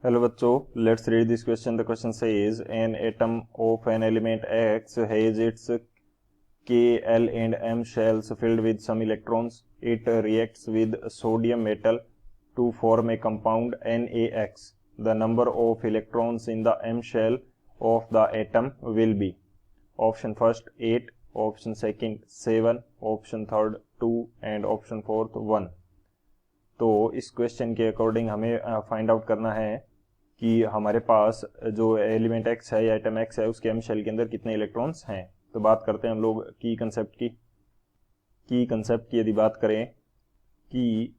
Hello बच्चों, let's read this question. The question says an atom of an element X has its K, L and M shells filled with some electrons. It reacts with sodium metal to form a compound NaX. The number of electrons in the M shell of the atom will be option first 8, option second 7, option third 2 and option fourth 1. तो इस question के according हमें find out करना है कि हमारे पास जो element X है या एटम X है उसके एम शेल के अंदर कितने इलेक्ट्रॉन्स हैं. तो बात करते हैं हम लोग की कंसेप्ट की यदि बात करें की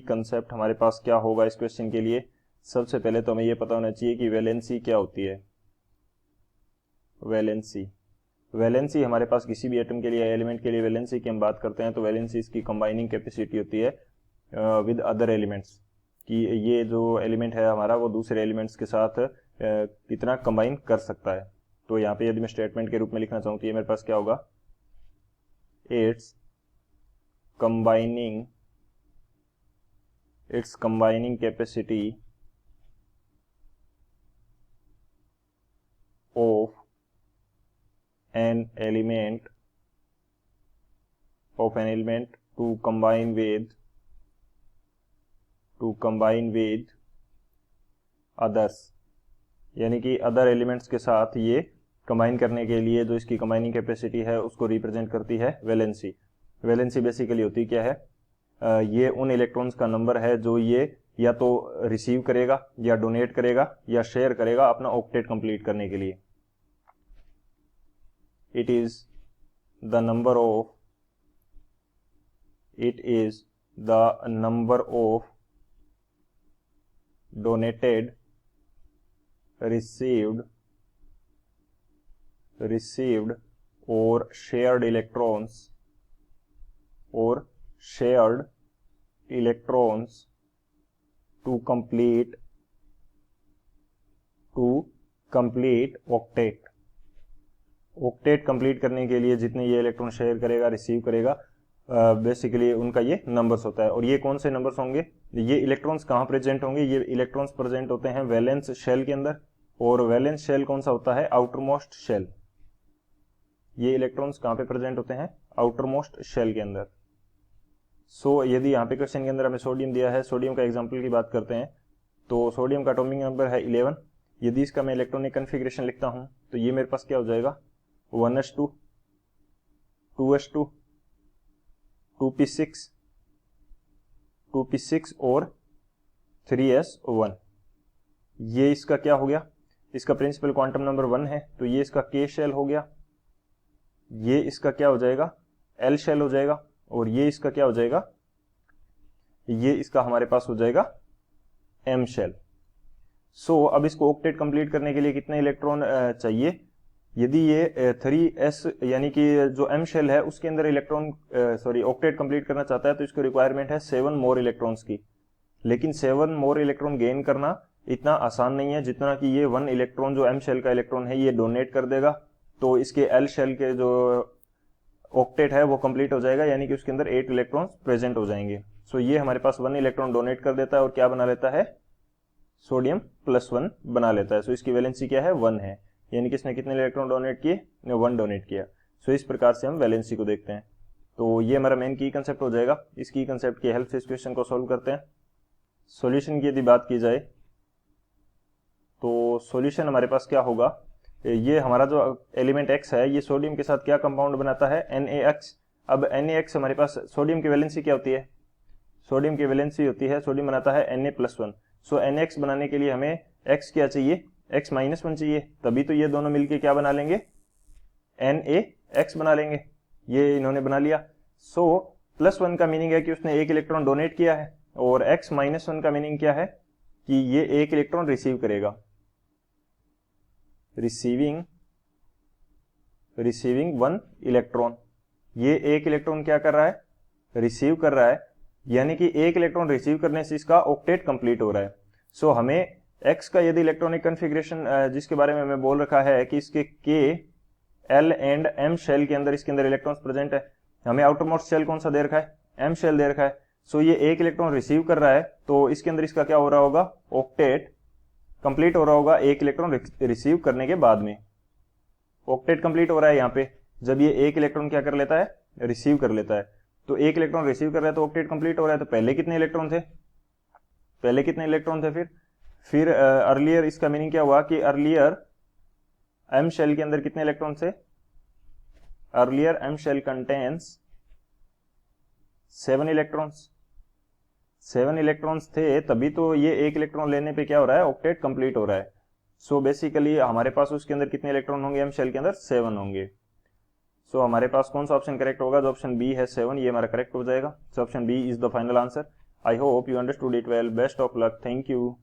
कंसेप्ट हमारे पास क्या होगा इस क्वेश्चन के लिए. सबसे पहले तो हमें ये पता होना चाहिए कि वैलेंसी क्या होती है. वैलेंसी हमारे पास किसी भी एटम के लिए एलिमेंट के लिए वैलेंसी की हम बात करते हैं तो वैलेंसी इसकी कंबाइनिंग कैपेसिटी होती है विद अदर एलिमेंट्स, कि ये जो एलिमेंट है हमारा वो दूसरे एलिमेंट्स के साथ कितना कंबाइन कर सकता है. तो यहाँ पे यदि मैं स्टेटमेंट के रूप में लिखना चाहूँ तो ये मेरे पास क्या होगा, it's combining capacity of an element to combine with others, यानी कि अदर एलिमेंट्स के साथ ये कंबाइन करने के लिए जो इसकी कंबाइनिंग कैपेसिटी है उसको रिप्रेजेंट करती है वैलेंसी. वैलेंसी बेसिकली होती क्या है, ये उन इलेक्ट्रॉन्स का नंबर है जो ये या तो रिसीव करेगा या डोनेट करेगा या शेयर करेगा अपना ऑक्टेट कंप्लीट करने के लिए. It is the number of donated, received or shared electrons to complete octet. Octet complete करने के लिए जितने ये इलेक्ट्रॉन शेयर करेगा रिसीव करेगा बेसिकली उनका ये नंबर्स होता है. और ये कौन से नंबर्स होंगे, ये इलेक्ट्रॉन्स कहाँ प्रेजेंट होंगे, ये इलेक्ट्रॉन्स प्रेजेंट होते हैं वैलेंस शेल के अंदर. और वैलेंस शेल कौन सा होता है, आउटरमोस्ट शेल. ये इलेक्ट्रॉन्स कहाँ पे प्रेजेंट होते हैं, आउटरमोस्ट शेल के अंदर. सो यदि यहाँ पे क्वेश्चन के अंदर हमें सोडियम दिया है, सोडियम का एग्जाम्पल की बात करते हैं तो सोडियम का एटॉमिक नंबर है 11. यदि इसका मैं इलेक्ट्रॉनिक कन्फिग्रेशन लिखता हूं तो ये मेरे पास क्या हो जाएगा, 1s2, 2s2, 2p6 और 3s1. ये इसका क्या हो गया, इसका प्रिंसिपल क्वांटम नंबर 1 है तो ये इसका K शेल हो गया. ये इसका क्या हो जाएगा, L शेल हो जाएगा. और ये इसका क्या हो जाएगा, ये इसका हमारे पास हो जाएगा M शेल. सो अब इसको ऑक्टेट कंप्लीट करने के लिए कितने इलेक्ट्रॉन चाहिए. यदि ये 3s यानी कि जो M शेल है उसके अंदर ऑक्टेट कंप्लीट करना चाहता है तो इसको रिक्वायरमेंट है 7 मोर इलेक्ट्रॉन्स की. लेकिन 7 मोर इलेक्ट्रॉन गेन करना इतना आसान नहीं है जितना कि ये 1 इलेक्ट्रॉन जो M शेल का इलेक्ट्रॉन है ये डोनेट कर देगा तो इसके L शेल के जो ऑक्टेट है वो कंप्लीट हो जाएगा, यानी कि उसके अंदर 8 इलेक्ट्रॉन्स प्रेजेंट हो जाएंगे. सो ये हमारे पास 1 इलेक्ट्रॉन डोनेट कर देता है और क्या बना लेता है, सोडियम +1 बना लेता है. सो इसकी वैलेंसी क्या है, 1 है, यानी कि इसने कितने इलेक्ट्रॉन डोनेट किए, 1 डोनेट किया. सो इस प्रकार से हम वैलेंसी को देखते हैं. तो ये हमारा मेन की कंसेप्ट हो जाएगा. इस की कंसेप्ट की हेल्प से इस क्वेश्चन को सॉल्व करते हैं. सॉल्यूशन की यदि बात की जाए तो सॉल्यूशन हमारे पास क्या होगा, ये हमारा जो एलिमेंट X है ये सोडियम के साथ क्या कंपाउंड बनाता है, NaX. अब NaX हमारे पास सोडियम की वैलेंसी क्या होती है, सोडियम की वैलेंसी होती है, सोडियम बनाता है Na+1. सो NaX बनाने के लिए हमें X क्या चाहिए, X-1 चाहिए, तभी तो ये दोनों मिलके क्या बना लेंगे, NaX बना लेंगे. ये इन्होंने बना लिया. सो +1 का मीनिंग है कि उसने 1 इलेक्ट्रॉन डोनेट किया है और X-1 का मीनिंग क्या है कि ये 1 इलेक्ट्रॉन रिसीव करेगा. रिसीविंग 1 इलेक्ट्रॉन, ये 1 इलेक्ट्रॉन क्या कर रहा है, रिसीव कर रहा है, यानी कि 1 इलेक्ट्रॉन रिसीव करने से इसका ऑक्टेट कंप्लीट हो रहा है. सो हमें X का यदि इलेक्ट्रॉनिक कन्फिग्रेशन जिसके बारे में मैं बोल रखा है कि इसके K, L and M shell के अंदर इसके अंदर इलेक्ट्रॉन्स प्रेजेंट है, हमें आउटर मोस्ट शेल कौन सा दे रखा है, M शेल दे रखा है. सो ये एक इलेक्ट्रॉन रिसीव कर रहा है, तो इसके अंदर इसका क्या हो रहा होगा, ऑक्टेट कंप्लीट हो रहा होगा एक इलेक्ट्रॉन रिसीव करने के बाद में। ऑक्टेट कंप्लीट हो रहा है यहाँ पे जब ये एक इलेक्ट्रॉन क्या कर लेता है, रिसीव कर लेता है। तो एक इलेक्ट्रॉन रिसीव कर रहा है तो ऑक्टेट कंप्लीट हो रहा है। तो पहले कितने इलेक्ट्रॉन थे, फिर अर्लियर, इसका मीनिंग क्या हुआ कि अर्लियर एम शेल के अंदर कितने इलेक्ट्रॉन थे, earlier M shell contains 7 electrons, 7 electrons थे, तभी तो ये एक इलेक्ट्रॉन लेने पे क्या हो रहा है, ऑक्टेट कंप्लीट हो रहा है। सो बेसिकली हमारे पास उसके अंदर कितने इलेक्ट्रॉन होंगे, एम शेल के अंदर 7 होंगे। सो हमारे पास कौन सा ऑप्शन करेक्ट होगा, जो ऑप्शन बी है 7, ये हमारा करेक्ट हो जाएगा। So option B is the final answer. I hope you understood it well. Best of luck. Thank you.